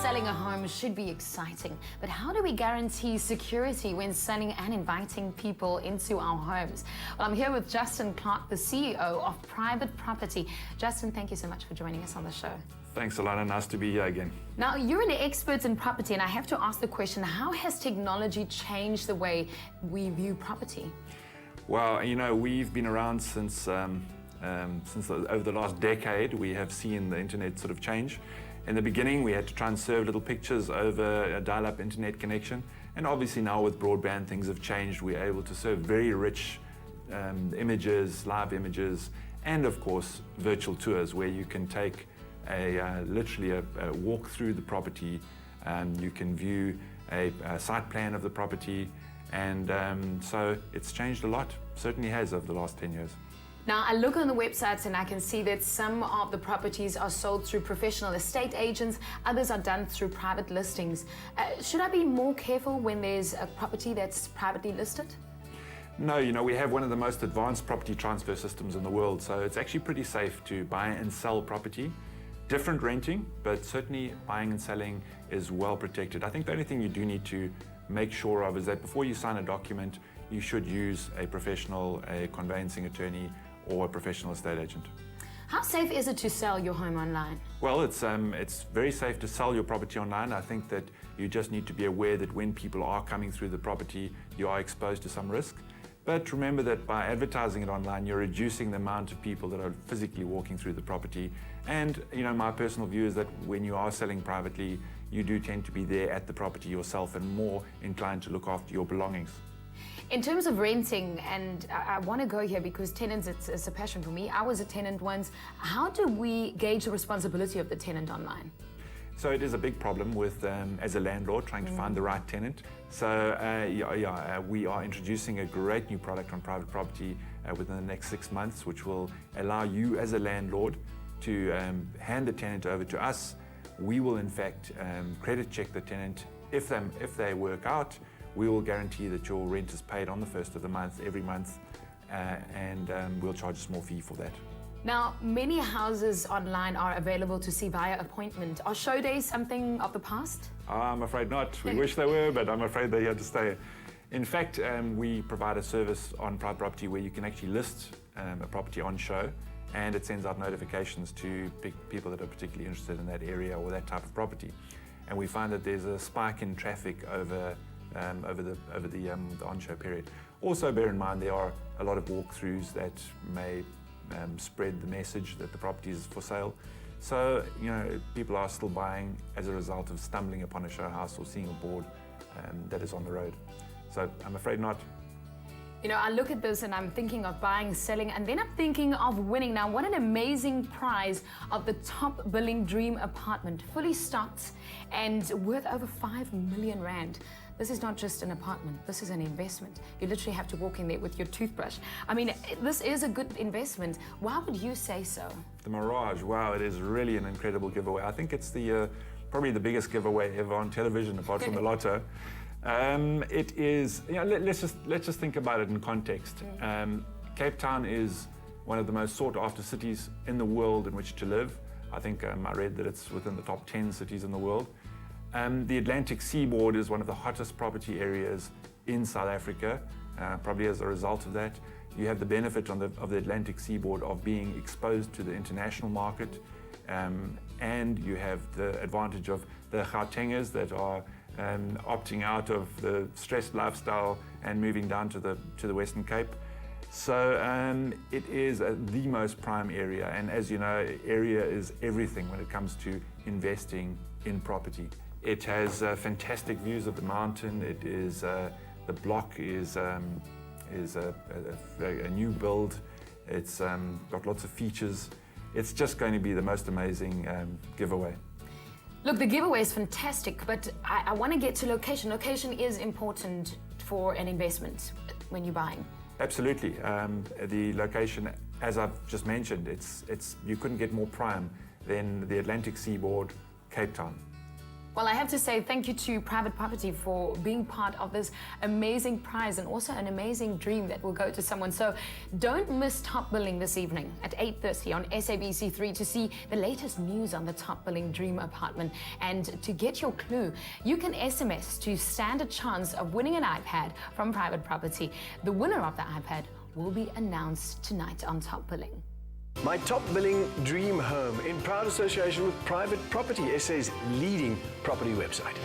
selling a home should be exciting, but how do we guarantee security when selling and inviting people into our homes? Well, I'm here with Justin Clark, the CEO of Private Property. Justin, thank you so much for joining us on the show. Thanks, Elana. Nice to be here again. Now, you're an expert in property, and I have to ask the question, how has technology changed the way we view property? Well, you know, we've been around since over the last decade. We have seen the internet sort of change. In the beginning, we had to try and serve little pictures over a dial-up internet connection. And obviously now with broadband, things have changed. We're able to serve very rich images, live images, and of course, virtual tours where you can take literally a walk through the property. You can view a site plan of the property. And so it's changed a lot, certainly has over the last 10 years. Now, I look on the websites and I can see that some of the properties are sold through professional estate agents, others are done through private listings. Should I be more careful when there's a property that's privately listed? No, you know, we have one of the most advanced property transfer systems in the world, so it's actually pretty safe to buy and sell property. Different renting, but certainly buying and selling is well protected. I think the only thing you do need to make sure of is that before you sign a document, you should use a professional, a conveyancing attorney, or a professional estate agent. How safe is it to sell your home online? Well, it's very safe to sell your property online. I think that you just need to be aware that when people are coming through the property, you are exposed to some risk. But remember that by advertising it online, you're reducing the amount of people that are physically walking through the property. And you know, my personal view is that when you are selling privately, you do tend to be there at the property yourself and more inclined to look after your belongings. In terms of renting, and I want to go here because tenants, it's a passion for me. I was a tenant once. How do we gauge the responsibility of the tenant online? So it is a big problem with, as a landlord, trying to find the right tenant. So we are introducing a great new product on private property within the next 6 months, which will allow you as a landlord to hand the tenant over to us. We will in fact credit check the tenant. If they work out, we will guarantee that your rent is paid on the first of the month, every month, and we'll charge a small fee for that. Now, many houses online are available to see via appointment. Are show days something of the past? I'm afraid not. We wish they were, but I'm afraid they're here to stay. In fact, we provide a service on private property where you can actually list a property on show, and it sends out notifications to people that are particularly interested in that area or that type of property. And we find that there's a spike in traffic over the on-show period. Also, bear in mind there are a lot of walkthroughs that may spread the message that the property is for sale. So, you know, people are still buying as a result of stumbling upon a show house or seeing a board that is on the road. So I'm afraid not. You know, I look at this and I'm thinking of buying, selling, and then I'm thinking of winning. Now, what an amazing prize of the top billing dream apartment, fully stocked and worth over 5 million rand. This is not just an apartment, this is an investment. You literally have to walk in there with your toothbrush. I mean, this is a good investment. Why would you say so? The Mirage, wow, it is really an incredible giveaway. I think it's the probably the biggest giveaway ever on television, apart from the lotto. It is, you know, let's just think about it in context. Cape Town is one of the most sought after cities in the world in which to live. I think I read that it's within the top 10 cities in the world. The Atlantic seaboard is one of the hottest property areas in South Africa, probably as a result of that. You have the benefit of the Atlantic seaboard of being exposed to the international market, and you have the advantage of the Gautengers that are opting out of the stressed lifestyle and moving down to the Western Cape. So it is the most prime area, and as you know, area is everything when it comes to investing in property. It has fantastic views of the mountain. It is the block is a new build. It's got lots of features. It's just going to be the most amazing giveaway. Look, the giveaway is fantastic, but I want to get to location. Location is important for an investment when you're buying. Absolutely. The location, as I've just mentioned, you couldn't get more prime than the Atlantic seaboard, Cape Town. Well, I have to say thank you to Private Property for being part of this amazing prize and also an amazing dream that will go to someone. So don't miss Top Billing this evening at 8:30 on SABC3 to see the latest news on the Top Billing Dream Apartment. And to get your clue, you can SMS to stand a chance of winning an iPad from Private Property. The winner of the iPad will be announced tonight on Top Billing. My Top Billing Dream Home in proud association with Private Property, SA's leading property website.